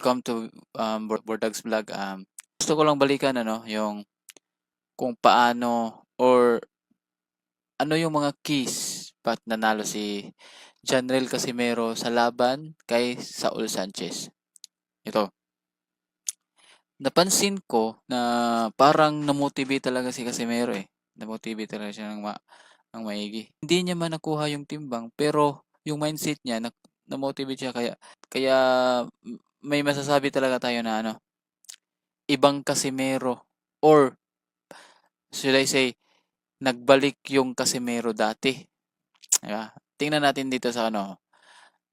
welcome to Bordags Vlog. Gusto ko lang balikan yung kung paano or ano yung mga keys ba't nanalo si Janrel Casimero sa laban kay Saul Sanchez. Ito. Napansin ko na parang namotivate talaga si Casimero eh. Namotivate talaga siya ng maigi. Hindi niya man nakuha yung timbang pero yung mindset niya na-motivate siya kaya may masasabi talaga tayo na ibang Casimero or should I say nagbalik yung Casimero dati. Diba? Tingnan natin dito sa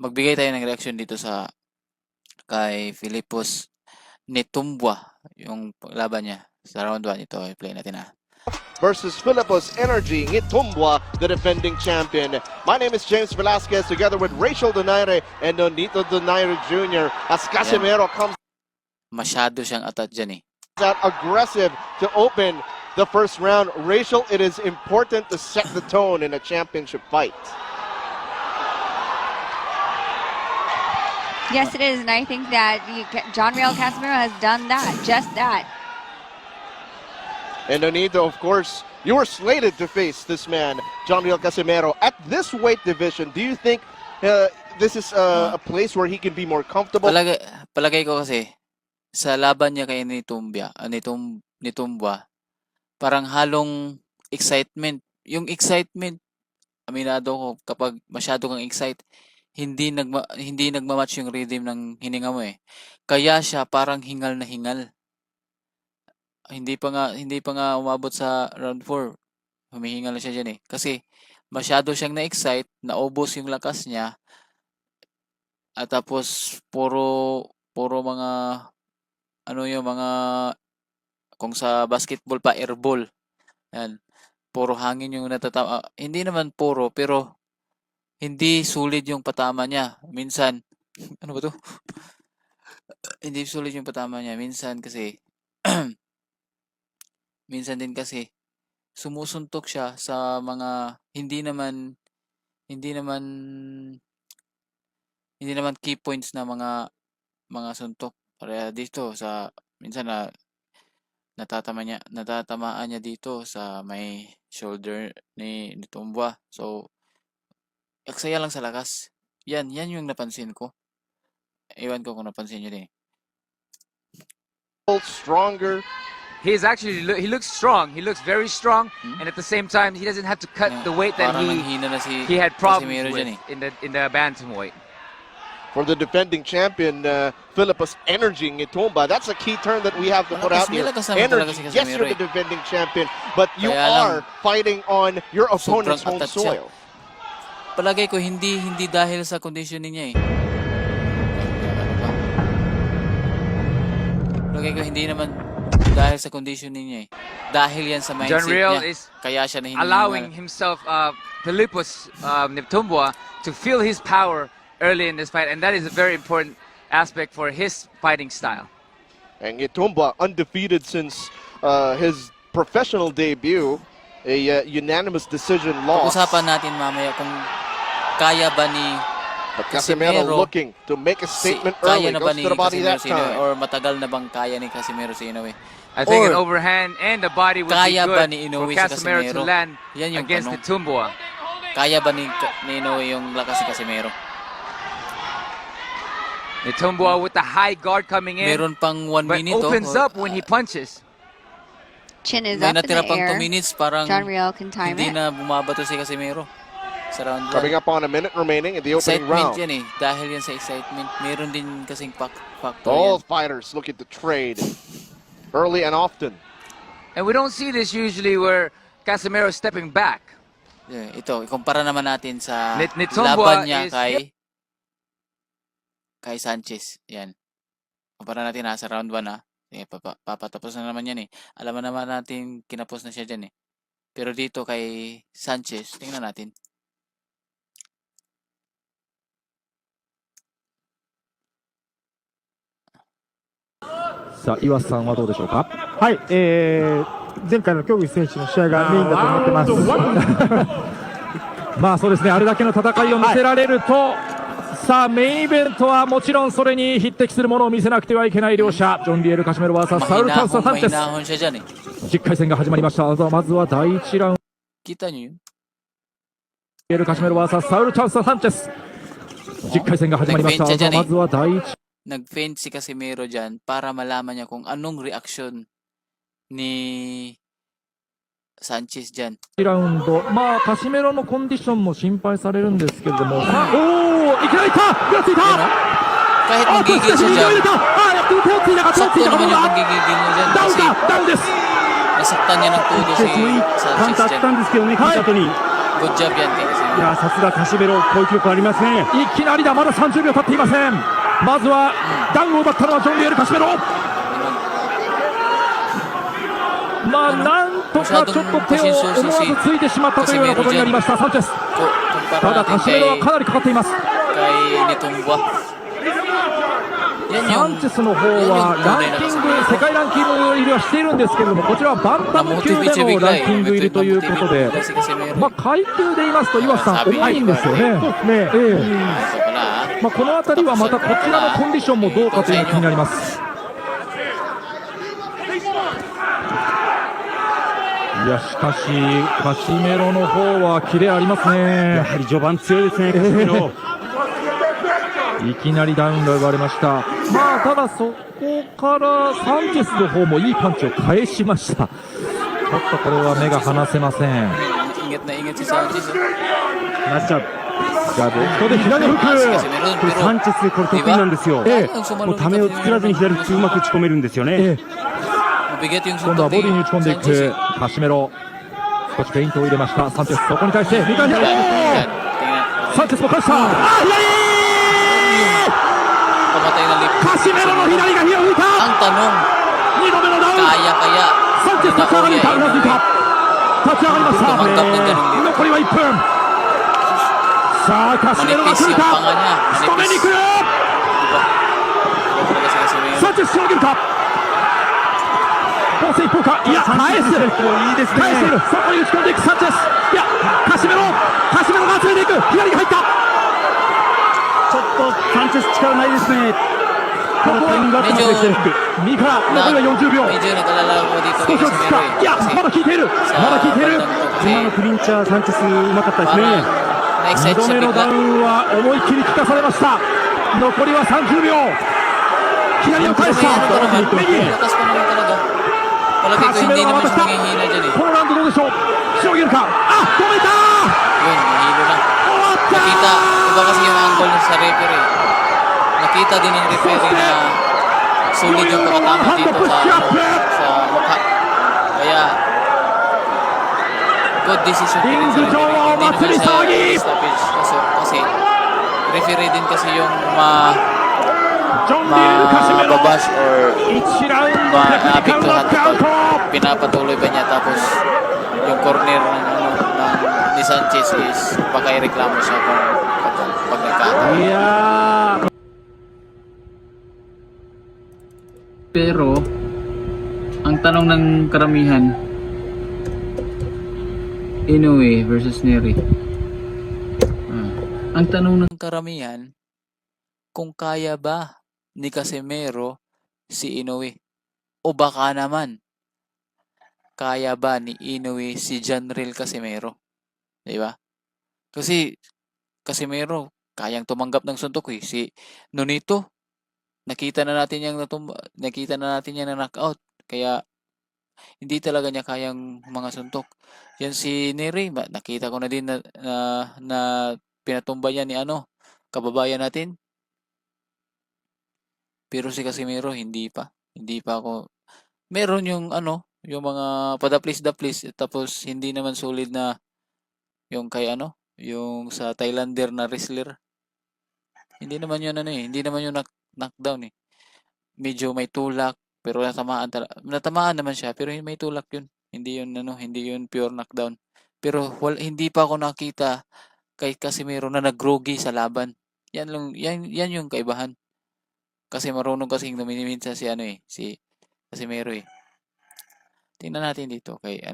magbigay tayo ng reaction dito sa kay Philippus Netumbua yung laban niya sa round 1. Ito i-play natin versus Philippus Energy Ngitumbua, the defending champion. My name is James Velasquez, together with Rachel Donaire and Nonito Donaire Jr. As Casimero comes masyado siyang atat dyan eh. out aggressive to open the first round. Rachel, it is important to set the tone in a championship fight. Yes, it is, and I think that Janriel Casimero has done that, just that. And Nonito, of course, you were slated to face this man, Janriel Casimero. At this weight division, do you think this is a place where he can be more comfortable? Palagay ko kasi, sa laban niya kay Nitumbua, parang halong excitement. Yung excitement, aminado ko, kapag masyado kang excite, hindi nagmamatch yung rhythm ng hininga mo eh. Kaya siya parang hingal na hingal. Hindi pa nga umabot sa round 4. Humihingal na siya diyan eh. Kasi masyado siyang na-excite, naubos yung lakas niya. At tapos puro mga yung mga kung sa basketball pa airball. Yan. Puro hangin yung natatama. Hindi naman puro pero hindi sulit yung patama niya. Minsan ano ba 'to? Hindi sulit yung patama niya minsan kasi minsan din kasi sumusuntok siya sa mga hindi naman key points na mga suntok. Para dito sa minsan natatamaan niya dito sa may shoulder ni Tumbua. So aksaya lang sa lakas. Yan yung napansin ko. Ewan ko kung napansin niyo din. Stronger. He looks strong. He looks very strong, and at the same time, he doesn't have to cut the weight that he had problems with in the bantamweight. For the defending champion, Philippus Energy Ngitumbua, that's a key term that we have to put out here. Energy, yes, you're the defending champion, but you are fighting on your opponent's home soil. Palagay ko hindi dahil sa conditioning niya eh. Palagay ko hindi naman dahil sa conditioning niya eh. Dahil yan sa mindset Janriel niya. Kaya siya allowing himself, Philippus Netumbua, to feel his power early in this fight, and that is a very important aspect for his fighting style. And Ngitumbua undefeated since his professional debut, a unanimous decision loss. Pag-usapan natin mamaya kung kaya ba ni Casimero looking to make a statement early. Kaya na ba ni Casimero or matagal na bang kaya ni Casimero si Inoue? I think an overhand and the body would be good for Casimero to land against Netumbua. Kaya ba ni Inoue yung lakas ni Casimero? Netumbua with the high guard coming in. Meron pang 1 minute. Opens up when he punches. Chin is up in the natira pang air. 2 minutes. Parang Janriel can time hindi it. na bumabato si Casimero sa round 1. Coming up on a minute remaining in the opening round. Excitement yan eh. Dahil yan sa excitement. Meron din kasing factor All yan. fighters looking to trade early and often. And we don't see this usually where Casimero is stepping back. Yeah, ito, ikumpara naman natin sa Netumbua laban niya kay Sanchez. Yan. Kumpara natin sa round 1 papatapos na naman yan eh. Alam naman natin kinapos na siya dyan eh. Pero dito kay Sanchez, tingnan natin. さあ岩瀬さんはどうでしょうか。はい、前回の競技選手の試合がメインだと思ってます。まあそうですね、あれだけの戦いを見せられると、さあメインイベントはもちろんそれに匹敵するものを見せなくてはいけない両者、ジョン・リエル・カシメロ vs サウル・チャンス・サンチェス。 Mahinahon siya dyan eh. 10回戦が始まりました。まずは第1ラウンド、 Kita nyo yun? リエル・カシメロ vs サウル・チャンス・サンチェス。10回戦が始まりました。まずは第1、 Nag-feint si Casimiro dyan para malaman niya kung anong reaksyon ni Sanchez dyan. ラウンド、まあカシメロのコンディションも心配されるんですけれども、おお、いきなりいった、手をついた、 Kahit magigil siya dyan, 手をついたか、手をつ sakto いたか、 naman どう yung だ、 pagigigil niya dyan ダウン kasi だ、ダウンです。 nasaktan niya ng todo si カウンター Sanchez あった dyan. んですけどね、聞いた後に。 Good job yan kay い Casimiro. や、さすがカシメロ、攻撃力ありますね。いきなりだ、まだ30秒経っていません。まずはダウンを奪ったのはジョン・リエル・カシメロ。まあなんとかちょっと手を思わずついてしまったというようなことになりました、サンチェス。 Kumpara ただカ natin シメロは kay, かなりかかっています。 kay Nitumba. Yan サ yung, ンチェスの方はランキング、世界ランキング入りはしているんですけれども、こちらはバンタム級でのランキング入りということで、 si Casimiro. まあ階級で言いますと岩瀬さん、重いんですよね。Ito pala ah. まあこの辺りはまたこちらのコンディションもどうかというのが気になります。いやしかしカシメロの方はキレありますやね。はり序盤強いですね、カシメロ。いきなりダウンが奪われました。まあただそこからサンチェスの方もいいパンチを返しました。ちょっとこれは目が離せません。 Ingat na ingat si Sanchez. ナイスジャブ。じゃあレフトで左フッ Si ク。 Casimiro これサンチェス、これ得意なんですよ。ええ Ang もう sumalubong ためを作らずに左フックうまく打ち込めるんですよね。ええ Mabigat yung 今度はボ suntok ディに打ち込んでい ni く Sanchez. カシメロ。少しフェイントを入れましたサンチェス。そこに対して2回左。 Yan, tingnan. サンチェスも返した。あ、左。 Pamatay na lip. カシメロの左が火を吹いた。 Ang tanong, 2度目のダウン。 kaya kaya サンチェス立ち上がりにタウンがついた。立ち上がりました。 tumanggap ng ganung dito. 残りは1分。さあカシメロが Manipis 来る yung か。 panga niya. 仕留めに Manipis. 来る。 Diba? Diba talaga si Casimiro? サンチェスしのげるか。防戦一方か。いや返す。いいです返している。ね。そこに打ち込んでいくサンチェス。いやカシメロが集めていく。左が入った。ちょっとサンチェス力ないですね。ただタイミング合ってますね、左フック。右から残りは40秒。 Medyo nag-alala ko dito 少 kay し落ち着く Casimiro か。 eh. いや Kasi まだ効いている。ま sa だ効いている。 bandang to 今の kasi クリンチャー、サンチェスうまかったです parang ね。 na-excite 2度 siya 目のダウ bigla. ンは思い切り効かされました。残りは30秒。左を返し May た。 ano pa naman, 右。 lakas pa naman talaga. Palagay ko hindi naman siya manghihina dyan eh. このラウンドどうでしょう。しのげるか。あ、止めた。 Yun, nahilo lang. 終わった。 Nakita, iba kasi yung angle sa referee. Nakita din ng referee na sulit yung pakatama dito sa mukha. Kaya, good decision din sa referee. Hindi naman siya stoppage. Kasi, referee din kasi yung ジョン・リエル・カシメロ。 mababash or 1ラウンドテクニカルノックアウト。 pinapatuloy ba niya tapos yung corner ng ni Sanchez is baka ireklamo siya pag nagkataon. いやー。 Pero ang tanong ng karamihan, Inoue versus Neri. Ang tanong ng karamihan, kung kaya ba ni Casimiro si Inoue? O baka naman, kaya ba ni Inoue si Janril Casimiro? Diba? Kasi Casimiro, kayang tumanggap ng suntok eh. Si Nonito, nakita na natin yung na knockout. Kaya hindi talaga niya kayang mga suntok. Yan si Neri, nakita ko na din na pinatumba niya ni kababayan natin. Pero si Casimiro hindi pa ako. Meron yung yung mga padaplis-daplis tapos hindi naman solid na yung kay yung sa Thailander na wrestler. Hindi naman yun hindi naman yung knockdown eh. Medyo may tulak pero natamaan naman siya pero may tulak yun. Hindi yun pure knockdown. Pero hindi pa ako nakita kay Casimiro na nag-groggy sa laban. Yan yung kaibahan. Kasi marunong kasing minsan si Casimiro eh. Tingnan natin dito kay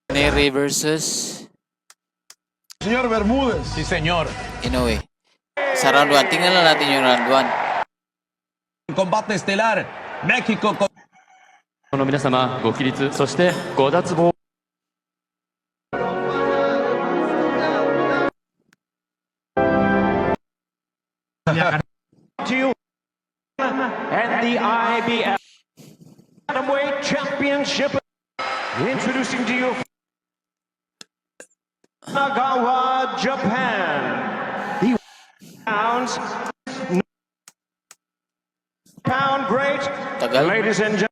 Neri versus Señor Bermúdez. Sí, señor. Inoue. Sa round 1. Tingnan lang natin yung round 1. Combate estelar, México の皆様ご起立そしてご脱帽 and the IBF Atomweight Championship. Introducing to you Nagawa, Japan. He pounds pound great. Tagal. Ladies and gentlemen.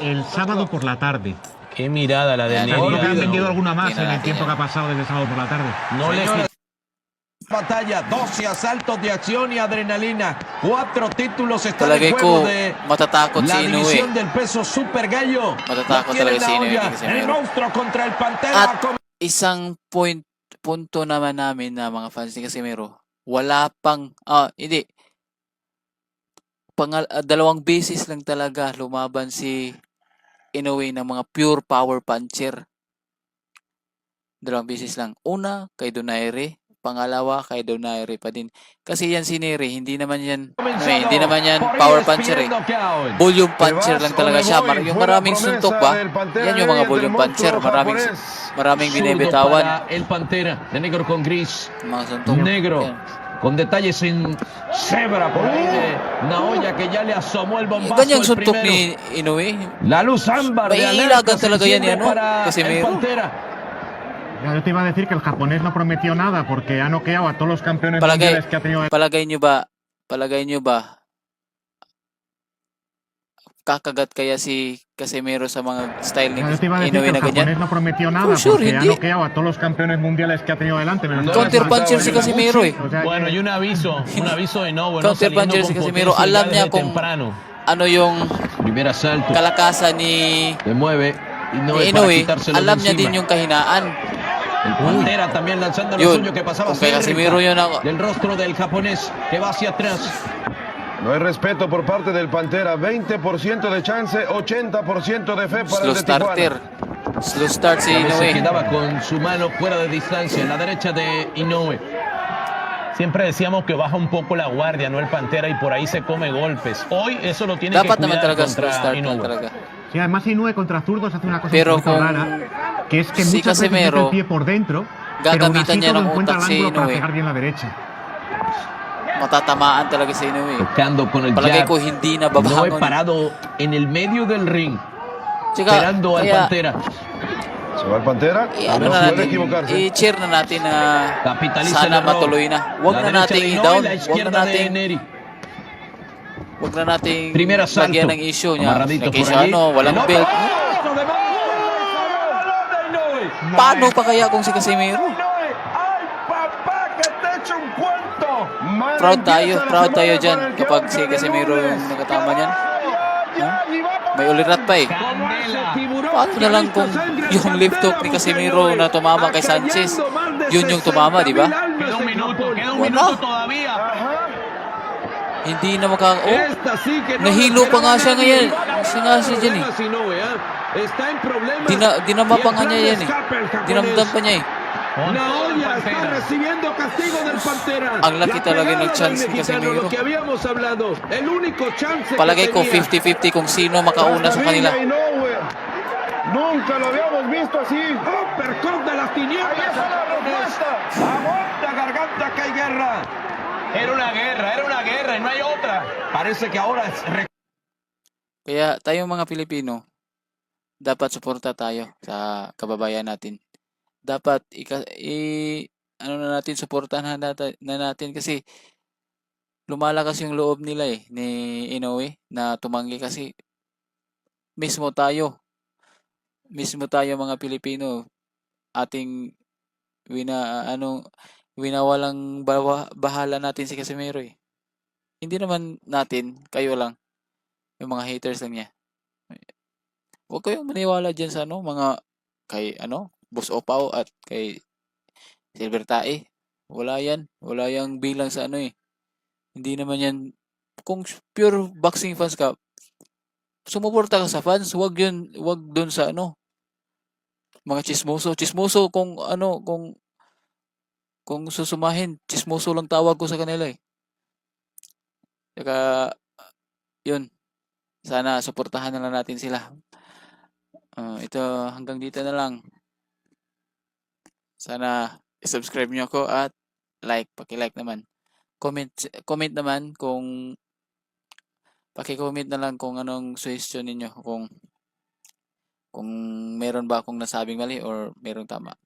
El sábado por la tarde. Qué mirada la de Ya, Neri. Seguro que han Olvido. vendido alguna más Tiene en la el tiempo que tiene. ha pasado desde el sábado por la tarde. No le batalla, 12 asaltos de acción y adrenalina, 4 títulos están Palagay en juego ko de matatakot la si Inoue. división del peso super gallo. Matatakot Lo tiene talaga en la si Inoue, olla, hindi kasi el meron. monstruo contra el Pantera. At isang punto naman namin na mga fans ni Casimero, wala pang, hindi, dalawang beses lang talaga lumaban si Inoue ng mga pure power puncher. Dalawang beses lang. Una, kay Donaire. Pangalawa, kay Donaire pa din. Kasi yan si Neri, hindi naman yan power puncher eh. Volume puncher lang talaga siya. Yung maraming suntok ba? Yan yung mga volume puncher. Maraming binibitawan. Para el Pantera de negro con gris, Mga suntok. negro. Yan. Con detalles en cebra por ahí de Naoya que ya le asomó el bombazo Ganyang el suntok primero. ni Inoue. La luz ámbar de Maiilagan alerta se talaga yan enciende ni ano, para el Casimero. Pantera. Ya, yo te iba a decir que el japonés no prometió nada porque ha noqueado a todos los campeones Palagay, mundiales que ha tenido. palagay nyo ba, kakagat kaya si Casimero sa mga style ni Ya, yo te iba a decir que Inoue el na ganyan? japonés no prometió nada sure, porque ha hindi. noqueado a todos los campeones mundiales que ha tenido delante. menos Counter todas las- puncher si Casimero eh. O sea, Bueno, que- y un aviso de Inoue, ¿no? Counter Saliendo puncher con si Casimero. potencia Alam ya niya desde kung temprano. ano yung Primer asalto, kalakasan ni se mueve Inoue para Inoue. quitárselo de Alam niya encima. din yung kahinaan. El Pantera también lanzando lo Yun, suyo que pasaba kung kay cerca Casimero yun ako. del rostro del japonés que va hacia atrás. No hay respeto por parte del Pantera. 20% de chance, 80% de fe para Slow el de Tijuana. starter. Slow start si A veces Inoue. quedaba con su mano fuera de distancia, en la derecha de Inoue. Siempre decíamos que baja un poco la guardia, no el Pantera, y por ahí se come golpes. Hoy eso lo tiene Dapat que naman cuidar talaga slow contra start lang Inoue. talaga. Sí, además Inoue contra zurdos hace una cosa Pero un poquito kung rara, que es que si muchas veces mete Casimero, el pie por dentro, pero aún gagamitan así niya todo ng encuentra el utak si ángulo para Inoue. pegar bien la derecha. Matatamaan talaga si Inoue. Tocando con el Palagay jab. ko hindi na Inoue babangon. parado en el medio del ring, Tsaka, esperando al kaya, Pantera. Se va el Pantera. ano No na suele natin, equivocarse. i-cheer na natin na Capitaliza sana el error. matuloy na. Huwag La na derecha natin de Inoue, i-down. la Huwag na izquierda de natin, Neri. huwag na natin Primer asalto. lagyan ng issue niya. Amarradito por Nag-issue allí. walang El belt. otro de mano. Paano pa kaya kung si Casimero? ¡Ay, papá, que te eche un cuento! Proud tayo dyan kapag si Casimero yung nakatama niyan. May ulirat pa eh. Paano na lang kung yung lift hook ni Casimiro na tumama kay Sanchez, yun yung tumama, di ba? Queda un minuto Wala. todavía. Hindi na nahilo pa nga siya ngayon. Siya nga siya dyan eh. Dinama pa nga niya yan eh. Dinamdam pa niya eh. Naoya está recibiendo castigo del Pantera. Ang laki talaga ng chance ni Casimiro. Palagay ko 50-50 kung sino makauna sa kanila. Nunca lo habíamos visto así. Uppercut de las tinieblas. Ahí está la respuesta. Aguanta, garganta, que hay guerra. Era una guerra y no hay otra. Parece que ahora es Kaya tayong mga Pilipino, dapat suporta tayo sa kababayan natin. Dapat ano na natin, suportahan na natin kasi lumalakas yung loob nila eh, ni Inoue na tumanggi kasi mismo tayo mga Pilipino ating winawalang bahala natin si Casimero eh. Hindi naman natin, kayo lang, yung mga haters lang niya. Huwag kayong maniwala dyan sa mga kay Boss Opaw at kay Silver Tae. Wala yang bilang sa eh. Hindi naman yan, kung pure boxing fans ka, sumuporta ka sa fans, wag dun sa Mga chismoso kung ano, kung susumahin, chismoso lang tawag ko sa kanila eh. Saka, yun, sana suportahan na lang natin sila. Ito, hanggang dito na lang. Sana subscribe nyo ako at paki-like naman. Comment naman paki-comment na lang kung anong suggestion ninyo, kung meron ba akong nasabing mali or merong tama.